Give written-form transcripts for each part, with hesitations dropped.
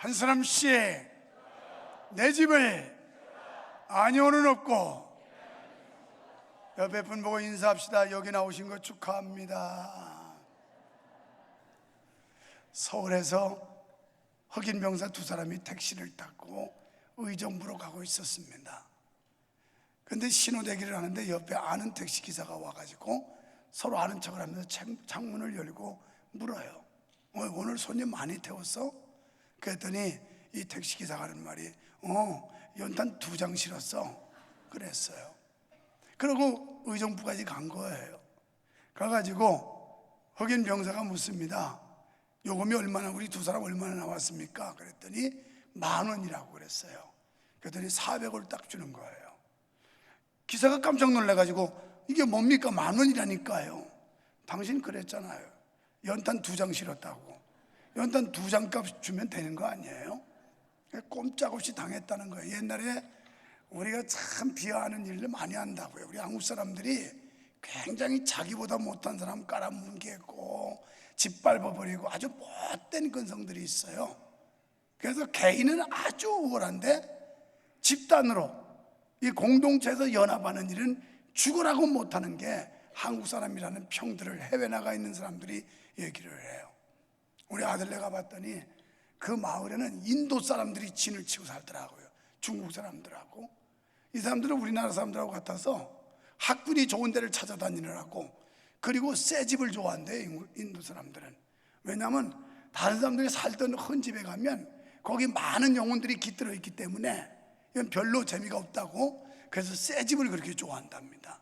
한 사람씩 내 집을 아니오는 없고. 옆에 분 보고 인사합시다. 여기 나오신 거 축하합니다. 서울에서 흑인 병사 두 사람이 택시를 타고 의정부로 가고 있었습니다. 근데 신호대기를 하는데 옆에 아는 택시 기사가 와가지고 서로 아는 척을 하면서 창문을 열고 물어요. 오늘 손님 많이 태웠어? 그랬더니 이 택시 기사가 하는 말이 연탄 2장 실었어 그랬어요. 그러고 의정부까지 간 거예요. 가가지고 흑인 병사가 묻습니다. 요금이 얼마나, 우리 두 사람 얼마나 나왔습니까? 그랬더니 10,000원이라고 그랬어요. 그랬더니 400을 딱 주는 거예요. 기사가 깜짝 놀라가지고 이게 뭡니까? 10,000원이라니까요. 당신 그랬잖아요. 연탄 2장 실었다고. 연탄 2장 값 주면 되는 거 아니에요? 꼼짝없이 당했다는 거예요. 옛날에 우리가 참 비하하는 일을 많이 한다고요. 우리 한국 사람들이 굉장히 자기보다 못한 사람 깔아뭉개고 짓밟아버리고 아주 못된 근성들이 있어요. 그래서 개인은 아주 우월한데 집단으로 이 공동체에서 연합하는 일은 죽으라고 못하는 게 한국 사람이라는 평들을 해외 나가 있는 사람들이 얘기를 해요. 우리 아들네가 봤더니 그 마을에는 인도 사람들이 진을 치고 살더라고요. 중국 사람들하고. 이 사람들은 우리나라 사람들하고 같아서 학군이 좋은 데를 찾아다니느라고, 그리고 새 집을 좋아한대요, 인도 사람들은. 왜냐하면 다른 사람들이 살던 큰 집에 가면 거기 많은 영혼들이 깃들어 있기 때문에 이건 별로 재미가 없다고, 그래서 새 집을 그렇게 좋아한답니다.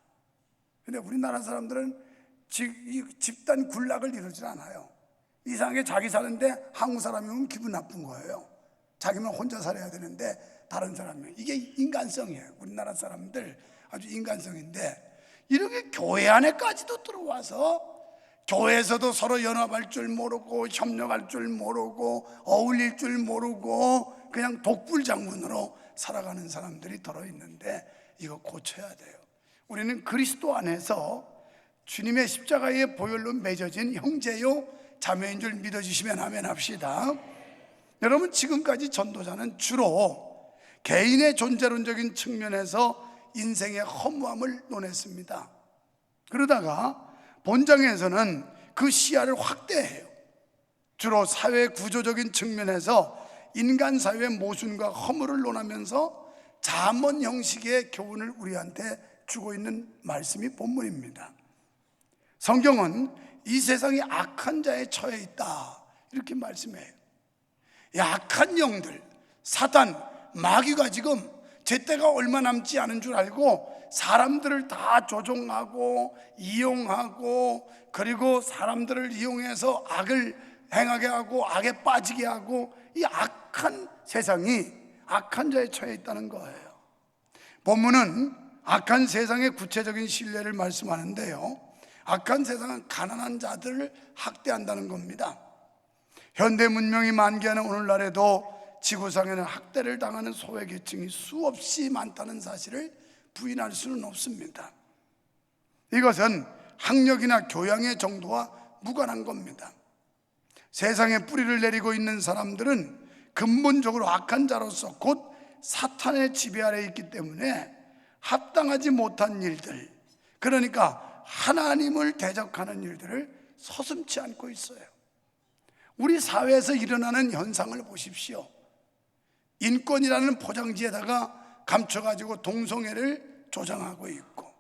근데 우리나라 사람들은 집단 군락을 이루질 않아요. 이상하게 자기 사는데 한국 사람이면 기분 나쁜 거예요. 자기만 혼자 살아야 되는데 다른 사람이, 이게 인간성이에요. 우리나라 사람들 아주 인간성인데, 이렇게 교회 안에까지도 들어와서 교회에서도 서로 연합할 줄 모르고 협력할 줄 모르고 어울릴 줄 모르고 그냥 독불장군으로 살아가는 사람들이 들어있는데, 이거 고쳐야 돼요. 우리는 그리스도 안에서 주님의 십자가의 보혈로 맺어진 형제요 자매인 줄 믿어주시면 아멘 합시다. 여러분, 지금까지 전도자는 주로 개인의 존재론적인 측면에서 인생의 허무함을 논했습니다. 그러다가 본장에서는 그 시야를 확대해요. 주로 사회 구조적인 측면에서 인간 사회의 모순과 허물을 논하면서 잠언 형식의 교훈을 우리한테 주고 있는 말씀이 본문입니다. 성경은 이 세상이 악한 자의 처해 있다 이렇게 말씀해요. 약한 영들, 사단, 마귀가 지금 제때가 얼마 남지 않은 줄 알고 사람들을 다 조종하고 이용하고, 그리고 사람들을 이용해서 악을 행하게 하고 악에 빠지게 하고, 이 악한 세상이 악한 자의 처해 있다는 거예요. 본문은 악한 세상의 구체적인 신뢰를 말씀하는데요, 악한 세상은 가난한 자들을 학대한다는 겁니다. 현대 문명이 만개하는 오늘날에도 지구상에는 학대를 당하는 소외계층이 수없이 많다는 사실을 부인할 수는 없습니다. 이것은 학력이나 교양의 정도와 무관한 겁니다. 세상에 뿌리를 내리고 있는 사람들은 근본적으로 악한 자로서 곧 사탄의 지배 아래에 있기 때문에 합당하지 못한 일들, 그러니까 하나님을 대적하는 일들을 서슴지 않고 있어요. 우리 사회에서 일어나는 현상을 보십시오. 인권이라는 포장지에다가 감춰가지고 동성애를 조장하고 있고,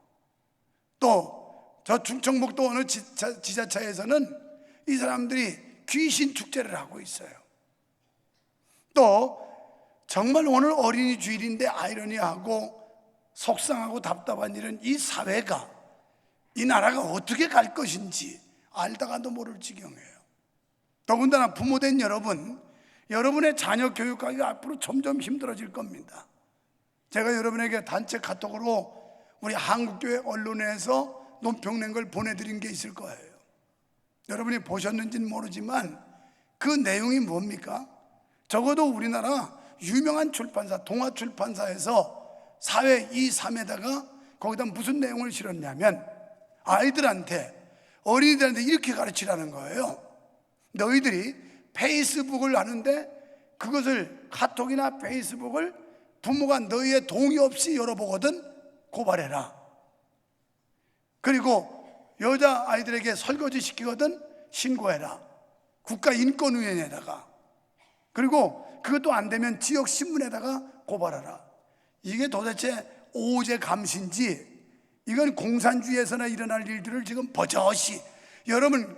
또 저 충청북도 어느 지자체에서는 이 사람들이 귀신 축제를 하고 있어요. 또 정말 오늘 어린이 주일인데 아이러니하고 속상하고 답답한 일은 이 사회가, 이 나라가 어떻게 갈 것인지 알다가도 모를 지경이에요. 더군다나 부모된 여러분, 여러분의 자녀 교육하기가 앞으로 점점 힘들어질 겁니다. 제가 여러분에게 단체 카톡으로 우리 한국교회 언론에서 논평낸 걸 보내드린 게 있을 거예요. 여러분이 보셨는지는 모르지만 그 내용이 뭡니까? 적어도 우리나라 유명한 출판사, 동아출판사에서 사회 2, 3에다가 거기다 무슨 내용을 실었냐면, 아이들한테, 어린이들한테 이렇게 가르치라는 거예요. 너희들이 페이스북을 하는데 그것을 카톡이나 페이스북을 부모가 너희의 동의 없이 열어보거든 고발해라. 그리고 여자아이들에게 설거지 시키거든 신고해라. 국가인권위원회에다가. 그리고 그것도 안 되면 지역신문에다가 고발하라. 이게 도대체 오제 감시인지, 이건 공산주의에서나 일어날 일들을 지금 버젓이, 여러분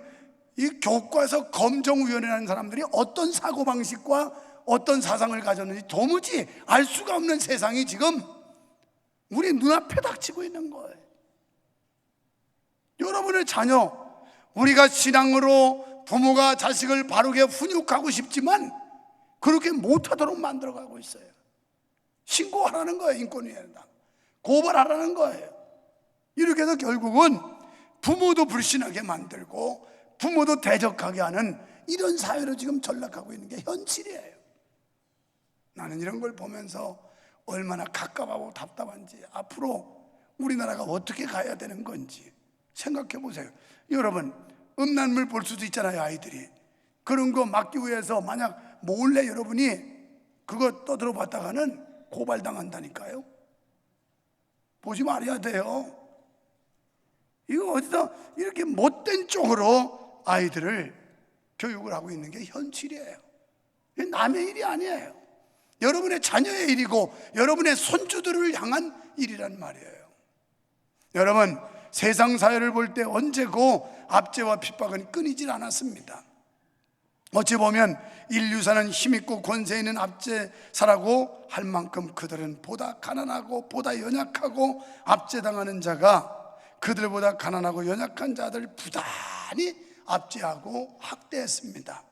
이 교과서 검정위원회라는 사람들이 어떤 사고방식과 어떤 사상을 가졌는지 도무지 알 수가 없는 세상이 지금 우리 눈앞에 닥치고 있는 거예요. 여러분의 자녀, 우리가 신앙으로 부모가 자식을 바르게 훈육하고 싶지만 그렇게 못하도록 만들어가고 있어요. 신고하라는 거예요. 인권위에다 고발하라는 거예요. 이렇게 해서 결국은 부모도 불신하게 만들고 부모도 대적하게 하는 이런 사회로 지금 전락하고 있는 게 현실이에요. 나는 이런 걸 보면서 얼마나 갑갑하고 답답한지, 앞으로 우리나라가 어떻게 가야 되는 건지 생각해 보세요. 여러분, 음란물 볼 수도 있잖아요. 아이들이 그런 거 막기 위해서 만약 몰래 여러분이 그거 떠들어 봤다가는 고발당한다니까요. 보지 말아야 돼요. 이거 어디서 이렇게 못된 쪽으로 아이들을 교육을 하고 있는 게 현실이에요. 남의 일이 아니에요. 여러분의 자녀의 일이고 여러분의 손주들을 향한 일이란 말이에요. 여러분, 세상 사회를 볼 때 언제고 압제와 핍박은 끊이질 않았습니다. 어찌 보면 인류사는 힘있고 권세 있는 압제사라고 할 만큼 그들은 보다 가난하고 보다 연약하고 압제당하는 자가 그들보다 가난하고 연약한 자들 부단히 압제하고 학대했습니다.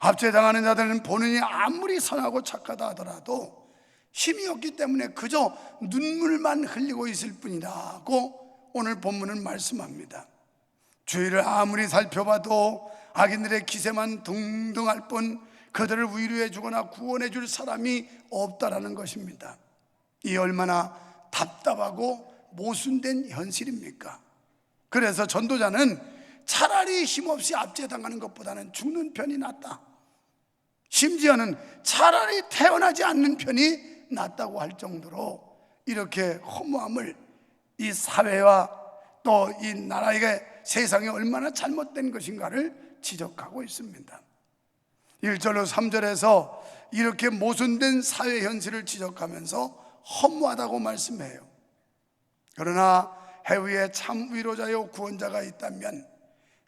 압제당하는 자들은 본인이 아무리 선하고 착하다 하더라도 힘이 없기 때문에 그저 눈물만 흘리고 있을 뿐이라고 오늘 본문은 말씀합니다. 주위를 아무리 살펴봐도 악인들의 기세만 등등할 뿐 그들을 위로해 주거나 구원해 줄 사람이 없다라는 것입니다. 이 얼마나 답답하고 모순된 현실입니까? 그래서 전도자는 차라리 힘없이 압제당하는 것보다는 죽는 편이 낫다, 심지어는 차라리 태어나지 않는 편이 낫다고 할 정도로 이렇게 허무함을, 이 사회와 또 이 나라에게 세상이 얼마나 잘못된 것인가를 지적하고 있습니다. 1절로 3절에서 이렇게 모순된 사회 현실을 지적하면서 허무하다고 말씀해요. 그러나 해위에 참 위로자요 구원자가 있다면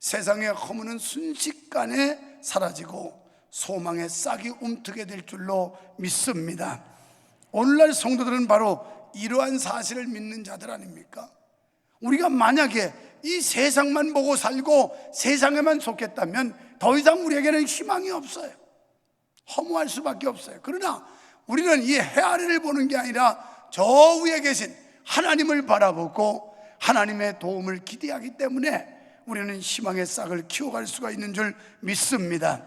세상의 허무는 순식간에 사라지고 소망의 싹이 움트게 될 줄로 믿습니다. 오늘날 성도들은 바로 이러한 사실을 믿는 자들 아닙니까? 우리가 만약에 이 세상만 보고 살고 세상에만 속했다면 더 이상 우리에게는 희망이 없어요. 허무할 수밖에 없어요. 그러나 우리는 이 해아래를 보는 게 아니라 저 위에 계신 하나님을 바라보고 하나님의 도움을 기대하기 때문에 우리는 희망의 싹을 키워갈 수가 있는 줄 믿습니다.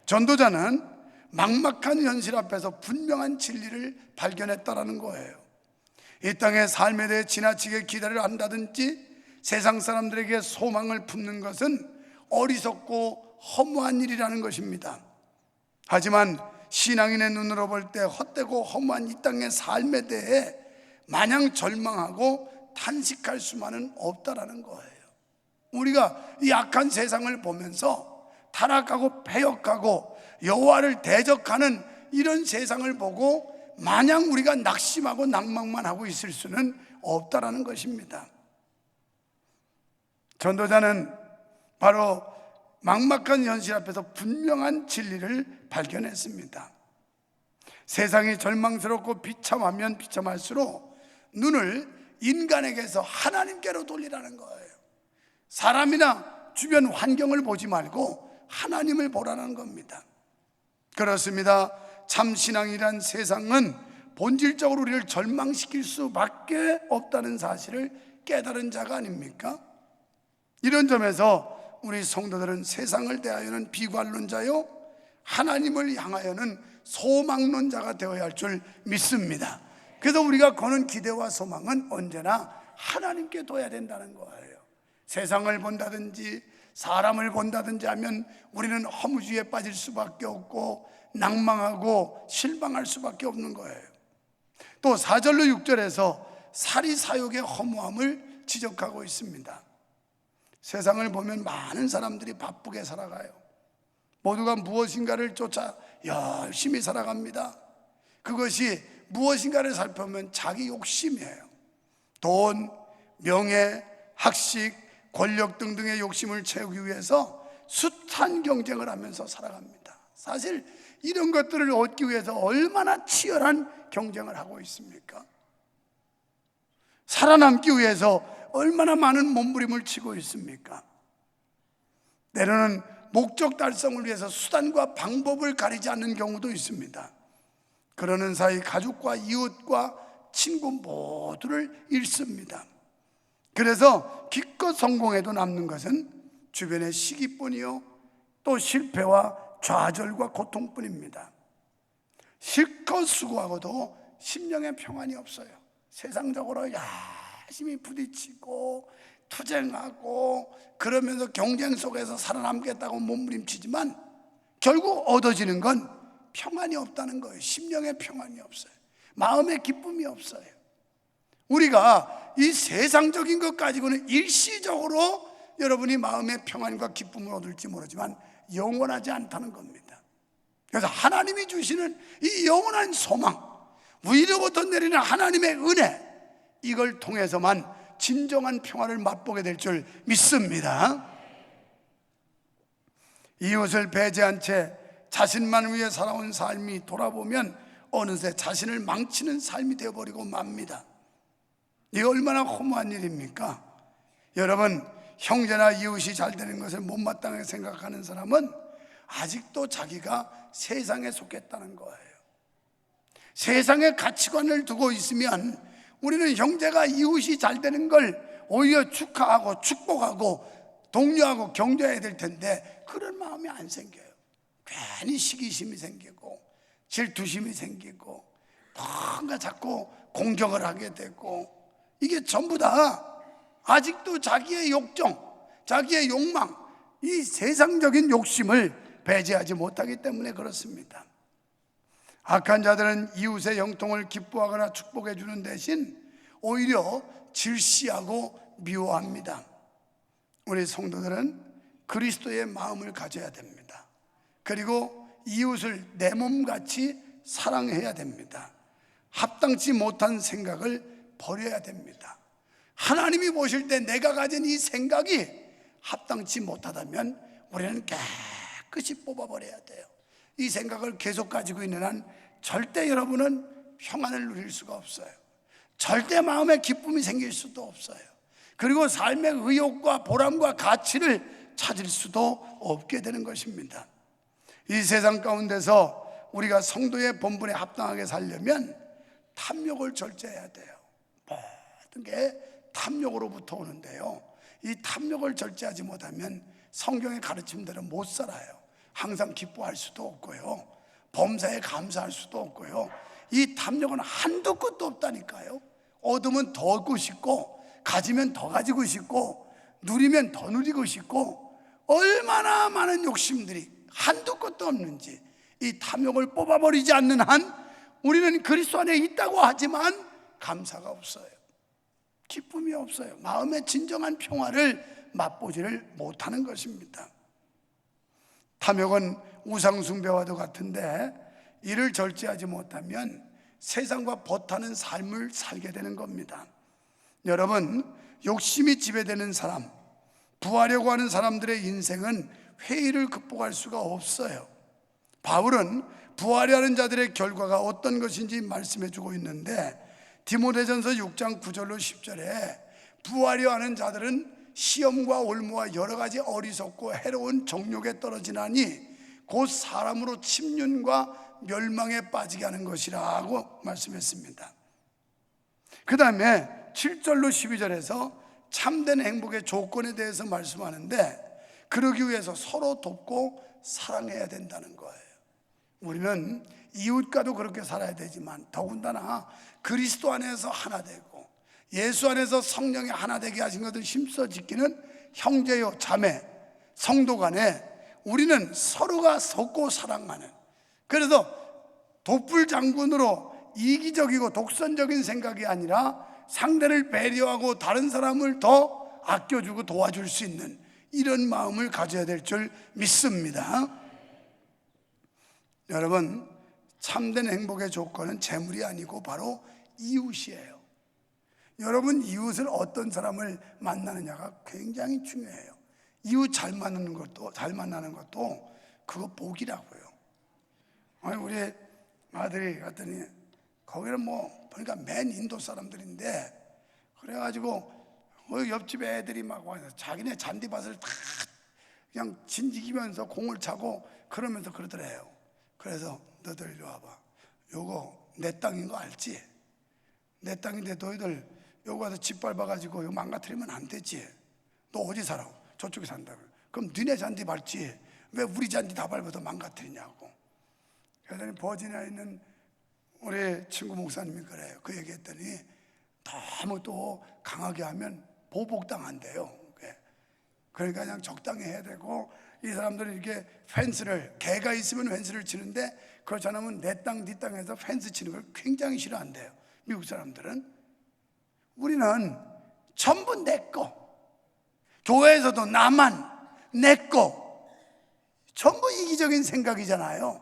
전도자는 막막한 현실 앞에서 분명한 진리를 발견했다라는 거예요. 이 땅의 삶에 대해 지나치게 기대를 한다든지 세상 사람들에게 소망을 품는 것은 어리석고 허무한 일이라는 것입니다. 하지만 신앙인의 눈으로 볼 때 헛되고 허무한 이 땅의 삶에 대해 마냥 절망하고 탄식할 수만은 없다라는 거예요. 우리가 이 악한 세상을 보면서 타락하고 패역하고 여호와를 대적하는 이런 세상을 보고 마냥 우리가 낙심하고 낭망만 하고 있을 수는 없다라는 것입니다. 전도자는 바로 막막한 현실 앞에서 분명한 진리를 발견했습니다. 세상이 절망스럽고 비참하면 비참할수록 눈을 인간에게서 하나님께로 돌리라는 거예요. 사람이나 주변 환경을 보지 말고 하나님을 보라는 겁니다. 그렇습니다. 참 신앙이란 세상은 본질적으로 우리를 절망시킬 수밖에 없다는 사실을 깨달은 자가 아닙니까? 이런 점에서 우리 성도들은 세상을 대하여는 비관론자요, 하나님을 향하여는 소망론자가 되어야 할 줄 믿습니다. 그래서 우리가 거는 기대와 소망은 언제나 하나님께 둬야 된다는 거예요. 세상을 본다든지 사람을 본다든지 하면 우리는 허무주의에 빠질 수밖에 없고 낭망하고 실망할 수밖에 없는 거예요. 또 4절로 6절에서 사리사욕의 허무함을 지적하고 있습니다. 세상을 보면 많은 사람들이 바쁘게 살아가요. 모두가 무엇인가를 쫓아 열심히 살아갑니다. 그것이 무엇인가를 살펴보면 자기 욕심이에요. 돈, 명예, 학식, 권력 등등의 욕심을 채우기 위해서 숱한 경쟁을 하면서 살아갑니다. 사실 이런 것들을 얻기 위해서 얼마나 치열한 경쟁을 하고 있습니까? 살아남기 위해서 얼마나 많은 몸부림을 치고 있습니까? 때로는 목적 달성을 위해서 수단과 방법을 가리지 않는 경우도 있습니다. 그러는 사이 가족과 이웃과 친구 모두를 잃습니다. 그래서 기껏 성공해도 남는 것은 주변의 시기뿐이요, 또 실패와 좌절과 고통뿐입니다. 실컷 수고하고도 심령의 평안이 없어요. 세상적으로 열심히 부딪히고 투쟁하고 그러면서 경쟁 속에서 살아남겠다고 몸부림치지만 결국 얻어지는 건 평안이 없다는 거예요. 심령의 평안이 없어요. 마음의 기쁨이 없어요. 우리가 이 세상적인 것 가지고는 일시적으로 여러분이 마음의 평안과 기쁨을 얻을지 모르지만 영원하지 않다는 겁니다. 그래서 하나님이 주시는 이 영원한 소망, 위로부터 내리는 하나님의 은혜, 이걸 통해서만 진정한 평화를 맛보게 될 줄 믿습니다. 이웃을 배제한 채 자신만 위해 살아온 삶이 돌아보면 어느새 자신을 망치는 삶이 되어버리고 맙니다. 이게 얼마나 허무한 일입니까? 여러분, 형제나 이웃이 잘 되는 것을 못마땅하게 생각하는 사람은 아직도 자기가 세상에 속했다는 거예요. 세상의 가치관을 두고 있으면 우리는 형제가 이웃이 잘 되는 걸 오히려 축하하고 축복하고 독려하고 경조해야 될 텐데 그런 마음이 안 생겨요. 괜히 시기심이 생기고 질투심이 생기고 뭔가 자꾸 공격을 하게 되고, 이게 전부 다 아직도 자기의 욕정, 자기의 욕망, 이 세상적인 욕심을 배제하지 못하기 때문에 그렇습니다. 악한 자들은 이웃의 형통을 기뻐하거나 축복해 주는 대신 오히려 질시하고 미워합니다. 우리 성도들은 그리스도의 마음을 가져야 됩니다. 그리고 이웃을 내 몸같이 사랑해야 됩니다. 합당치 못한 생각을 버려야 됩니다. 하나님이 보실 때 내가 가진 이 생각이 합당치 못하다면 우리는 깨끗이 뽑아버려야 돼요. 이 생각을 계속 가지고 있는 한 절대 여러분은 평안을 누릴 수가 없어요. 절대 마음에 기쁨이 생길 수도 없어요. 그리고 삶의 의욕과 보람과 가치를 찾을 수도 없게 되는 것입니다. 이 세상 가운데서 우리가 성도의 본분에 합당하게 살려면 탐욕을 절제해야 돼요. 모든 게 탐욕으로부터 오는데요, 이 탐욕을 절제하지 못하면 성경의 가르침대로 못 살아요. 항상 기뻐할 수도 없고요, 범사에 감사할 수도 없고요. 이 탐욕은 한도 끝도 없다니까요. 얻으면 더 얻고 싶고, 가지면 더 가지고 싶고, 누리면 더 누리고 싶고, 얼마나 많은 욕심들이 한도 끝도 없는지 이 탐욕을 뽑아버리지 않는 한 우리는 그리스도 안에 있다고 하지만 감사가 없어요. 기쁨이 없어요. 마음의 진정한 평화를 맛보지를 못하는 것입니다. 탐욕은 우상숭배와도 같은데 이를 절제하지 못하면 세상과 버타는 삶을 살게 되는 겁니다. 여러분, 욕심이 지배되는 사람, 부하려고 하는 사람들의 인생은 회의를 극복할 수가 없어요. 바울은 부하려 하는 자들의 결과가 어떤 것인지 말씀해 주고 있는데, 디모데전서 6장 9절로 10절에 부하려 하는 자들은 시험과 올무와 여러 가지 어리석고 해로운 정욕에 떨어지나니 곧 사람으로 침륜과 멸망에 빠지게 하는 것이라고 말씀했습니다. 그 다음에 7절로 12절에서 참된 행복의 조건에 대해서 말씀하는데, 그러기 위해서 서로 돕고 사랑해야 된다는 거예요. 우리는 이웃과도 그렇게 살아야 되지만 더군다나 그리스도 안에서 하나 되고 예수 안에서 성령이 하나 되게 하신 것을 힘써 지키는 형제요 자매, 성도 간에 우리는 서로가 돕고 사랑하는, 그래서 독불장군으로 이기적이고 독선적인 생각이 아니라 상대를 배려하고 다른 사람을 더 아껴주고 도와줄 수 있는 이런 마음을 가져야 될 줄 믿습니다. 여러분, 참된 행복의 조건은 재물이 아니고 바로 이웃이에요. 여러분, 이웃을 어떤 사람을 만나느냐가 굉장히 중요해요. 이웃 잘 만나는 것도 그거 복이라고요. 아니, 우리 아들이 갔더니 거기는 뭐 보니까 맨 인도 사람들인데, 그래가지고 옆집 애들이 막 와서 자기네 잔디밭을 다 그냥 진지기면서 공을 차고 그러면서 그러더래요. 그래서 너들 이리 와봐. 요거 내 땅인 거 알지? 내 땅인데 너희들 요거 와서 집 밟아가지고 이거 망가뜨리면 안 되지. 너 어디 살아? 저쪽에 산다고. 그럼 너네 잔디 밟지 왜 우리 잔디 다 밟아서 망가뜨리냐고. 그러더니 버지니아에 있는 우리 친구 목사님이 그래요. 그 얘기했더니 너무 또 강하게 하면 보복당한대요. 그러니까 그냥 적당히 해야 되고, 이 사람들은 이렇게 펜스를, 개가 있으면 펜스를 치는데 그렇지 않으면 내 땅, 네 땅에서 펜스 치는 걸 굉장히 싫어한대요. 미국 사람들은. 우리는 전부 내 거, 교회에서도 나만, 내 거, 전부 이기적인 생각이잖아요.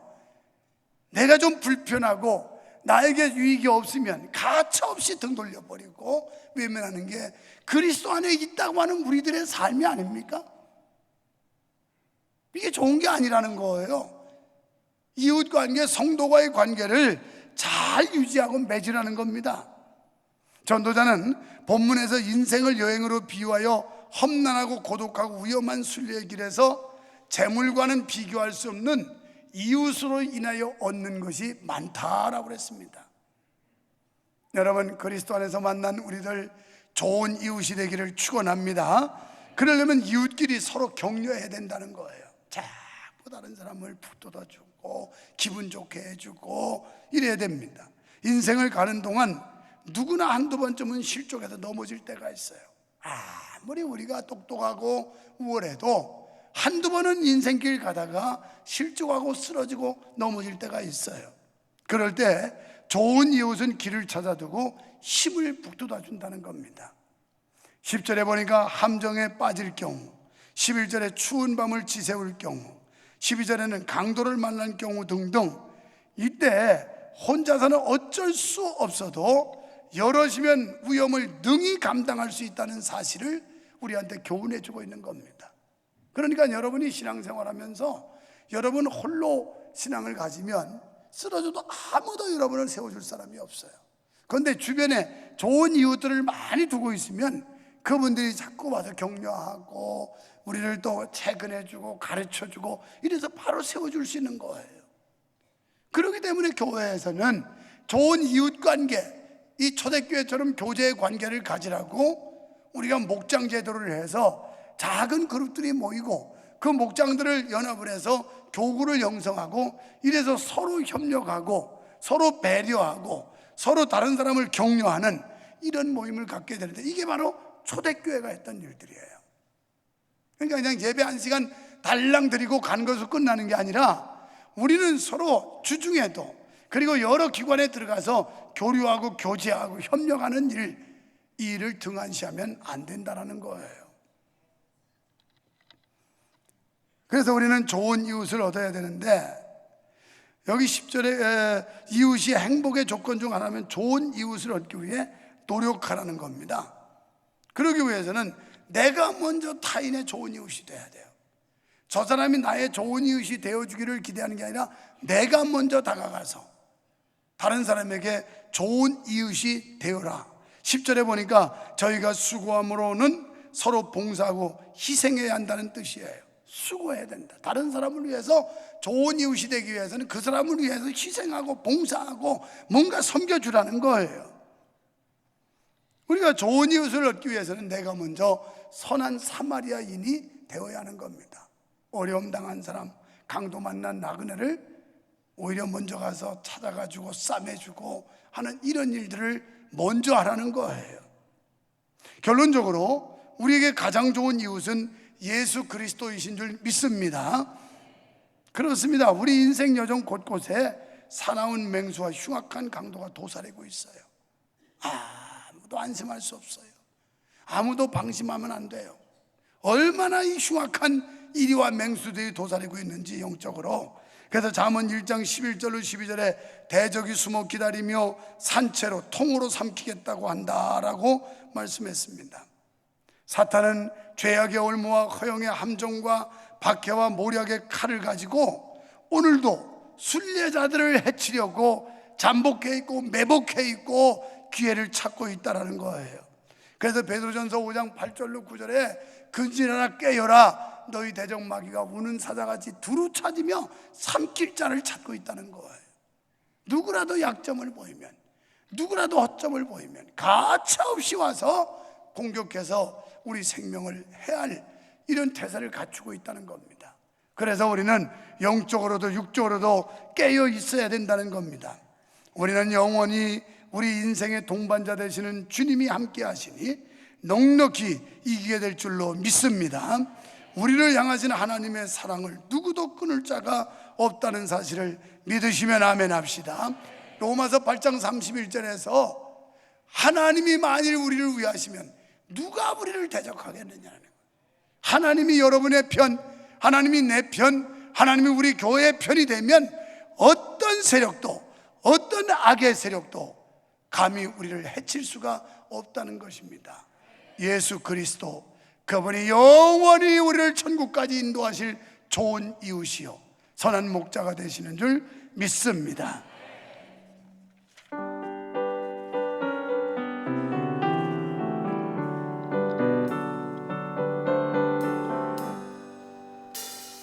내가 좀 불편하고 나에게 유익이 없으면 가차없이 등 돌려버리고 외면하는 게 그리스도 안에 있다고 하는 우리들의 삶이 아닙니까? 이게 좋은 게 아니라는 거예요. 이웃관계, 성도와의 관계를 잘 유지하고 맺으라는 겁니다. 전도자는 본문에서 인생을 여행으로 비유하여 험난하고 고독하고 위험한 순례의 길에서 재물과는 비교할 수 없는 이웃으로 인하여 얻는 것이 많다라고 그랬습니다. 여러분, 그리스도 안에서 만난 우리들 좋은 이웃이 되기를 축원합니다. 그러려면 이웃끼리 서로 격려해야 된다는 거예요. 자꾸 다른 사람을 북돋아주고 기분 좋게 해주고 이래야 됩니다. 인생을 가는 동안 누구나 한두 번쯤은 실족해서 넘어질 때가 있어요. 아무리 우리가 똑똑하고 우월해도 한두 번은 인생길 가다가 실족하고 쓰러지고 넘어질 때가 있어요. 그럴 때 좋은 이웃은 길을 찾아두고 힘을 북돋아 준다는 겁니다. 10절에 보니까 함정에 빠질 경우, 11절에 추운 밤을 지새울 경우, 12절에는 강도를 만난 경우 등등, 이때 혼자서는 어쩔 수 없어도 여럿이면 위험을 능히 감당할 수 있다는 사실을 우리한테 교훈해 주고 있는 겁니다. 그러니까 여러분이 신앙생활하면서 여러분 홀로 신앙을 가지면 쓰러져도 아무도 여러분을 세워줄 사람이 없어요. 그런데 주변에 좋은 이웃들을 많이 두고 있으면 그분들이 자꾸 와서 격려하고 우리를 또 채근해주고 가르쳐주고 이래서 바로 세워줄 수 있는 거예요. 그렇기 때문에 교회에서는 좋은 이웃관계, 이 초대교회처럼 교제의 관계를 가지라고 우리가 목장 제도를 해서 작은 그룹들이 모이고 그 목장들을 연합을 해서 교구를 형성하고 이래서 서로 협력하고 서로 배려하고 서로 다른 사람을 격려하는 이런 모임을 갖게 되는데, 이게 바로 초대교회가 했던 일들이에요. 그러니까 그냥 예배 1시간 달랑 드리고 간 것으로 끝나는 게 아니라 우리는 서로 주중에도 그리고 여러 기관에 들어가서 교류하고 교제하고 협력하는 이 일을 등한시하면 안 된다는 거예요. 그래서 우리는 좋은 이웃을 얻어야 되는데, 여기 10절에 이웃이 행복의 조건 중 하나면 좋은 이웃을 얻기 위해 노력하라는 겁니다. 그러기 위해서는 내가 먼저 타인의 좋은 이웃이 돼야 돼요. 저 사람이 나의 좋은 이웃이 되어주기를 기대하는 게 아니라 내가 먼저 다가가서 다른 사람에게 좋은 이웃이 되어라. 10절에 보니까 저희가 수고함으로는 서로 봉사하고 희생해야 한다는 뜻이에요. 수고해야 된다. 다른 사람을 위해서 좋은 이웃이 되기 위해서는 그 사람을 위해서 희생하고 봉사하고 뭔가 섬겨주라는 거예요. 우리가 좋은 이웃을 얻기 위해서는 내가 먼저 선한 사마리아인이 되어야 하는 겁니다. 어려움 당한 사람, 강도 만난 나그네를 오히려 먼저 가서 찾아가지고 싸매주고 하는 이런 일들을 먼저 하라는 거예요. 결론적으로 우리에게 가장 좋은 이웃은 예수 그리스도이신 줄 믿습니다. 그렇습니다. 우리 인생 여정 곳곳에 사나운 맹수와 흉악한 강도가 도사리고 있어요. 아무도 안심할 수 없어요. 아무도 방심하면 안 돼요. 얼마나 이 흉악한 이리와 맹수들이 도사리고 있는지 영적으로. 그래서 잠언 1장 11절로 12절에 대적이 숨어 기다리며 산채로 통으로 삼키겠다고 한다라고 말씀했습니다. 사탄은 죄악의 올무와 허영의 함정과 박해와 모략의 칼을 가지고 오늘도 순례자들을 해치려고 잠복해 있고 매복해 있고 기회를 찾고 있다는 거예요. 그래서 베드로전서 5장 8절로 9절에 근신하라 깨어라 너희 대적 마귀가 우는 사자같이 두루 찾으며 삼킬 자를 찾고 있다는 거예요. 누구라도 약점을 보이면, 누구라도 허점을 보이면 가차없이 와서 공격해서 우리 생명을 해할 이런 태세를 갖추고 있다는 겁니다. 그래서 우리는 영적으로도 육적으로도 깨어 있어야 된다는 겁니다. 우리는 영원히 우리 인생의 동반자 되시는 주님이 함께 하시니 넉넉히 이기게 될 줄로 믿습니다. 우리를 향하신 하나님의 사랑을 누구도 끊을 자가 없다는 사실을 믿으시면 아멘 합시다. 로마서 8장 31절에서 하나님이 만일 우리를 위하시면 누가 우리를 대적하겠느냐는 거예요. 하나님이 여러분의 편, 하나님이 내 편, 하나님이 우리 교회의 편이 되면 어떤 세력도, 어떤 악의 세력도 감히 우리를 해칠 수가 없다는 것입니다. 예수 그리스도, 그분이 영원히 우리를 천국까지 인도하실 좋은 이웃이요 선한 목자가 되시는 줄 믿습니다.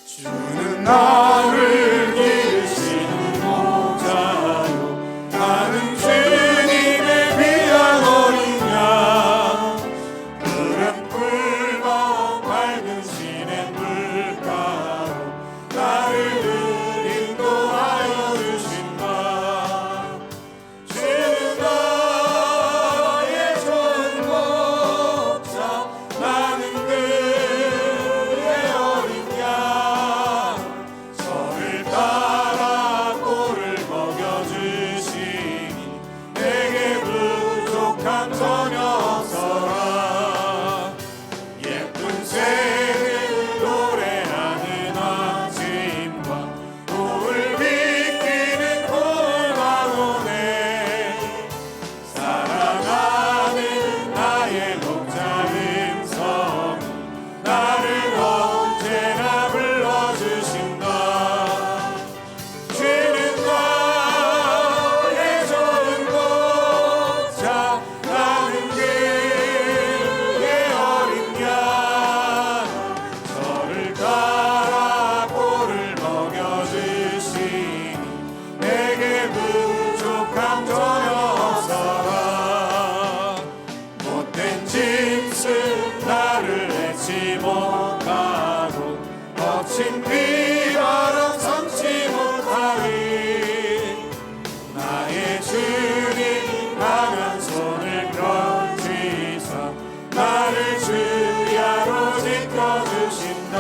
주는 나를 기르시는 목자요 나는 주님의 귀한 어린 양 푸른 풀과 밝은 시냇 물가로 나를 늘 인도하여 주신다. 주는 나의 좋은 목자 나는 그의 어린 양 저를 따라 꼴을 먹여주시니 내게 부족함 전혀 없어라. 예쁜 새를 노래하는 아침과 노을 비키는 콜마노네 사랑하는 나의 목자 음성 나를 언제나 불러주신다. 주는 나의 좋은 목자 나는 그의 어린 양 저를 따라 꼴을 먹여주시니 내게 부족함 전혀 없어라. 못된 짐승 나를 해치 못하고 거친 비바람 삼지 못하리. 나의 주님 강한 손을 펴주사 나를 주야로 지켜주신다.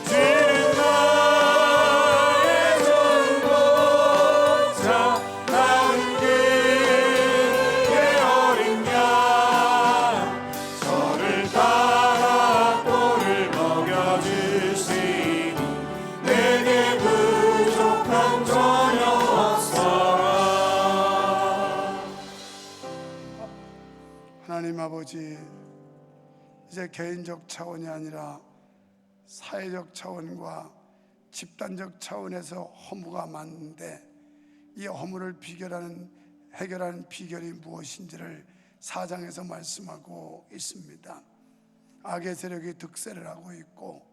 주는 나의 좋은 목자 나는 그의 어린 양 저를 따라 꼴을 먹여주시니 내게 부족함 전혀 없어라. 하나님 아버지, 이제 개인적 차원이 아니라 사회적 차원과 집단적 차원에서 허무가 많은데 이 허무를 해결하는 비결이 무엇인지를 4장에서 말씀하고 있습니다. 악의 세력이 득세를 하고 있고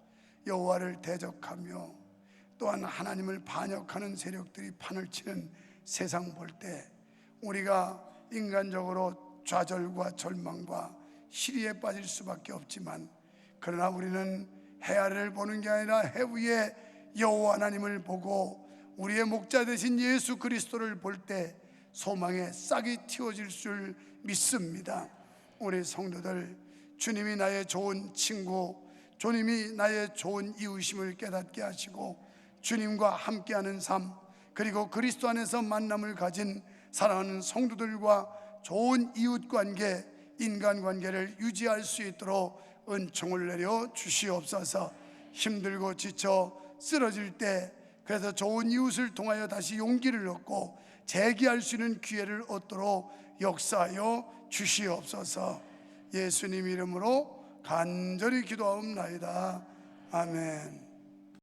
여호와를 대적하며 또한 하나님을 반역하는 세력들이 판을 치는 세상 볼 때 우리가 인간적으로 좌절과 절망과 시리에 빠질 수밖에 없지만 그러나 우리는 해 아래를 보는 게 아니라 해 위에 여호와 하나님을 보고 우리의 목자 되신 예수 그리스도를 볼 때 소망의 싹이 틔워질 줄 믿습니다. 우리 성도들 주님이 나의 좋은 친구, 주님이 나의 좋은 이웃임을 깨닫게 하시고 주님과 함께하는 삶, 그리고 그리스도 안에서 만남을 가진 사랑하는 성도들과 좋은 이웃관계, 인간관계를 유지할 수 있도록 은총을 내려 주시옵소서. 힘들고 지쳐 쓰러질 때 그래서 좋은 이웃을 통하여 다시 용기를 얻고 재기할 수 있는 기회를 얻도록 역사하여 주시옵소서. 예수님 이름으로 간절히 기도하옵나이다. 아멘.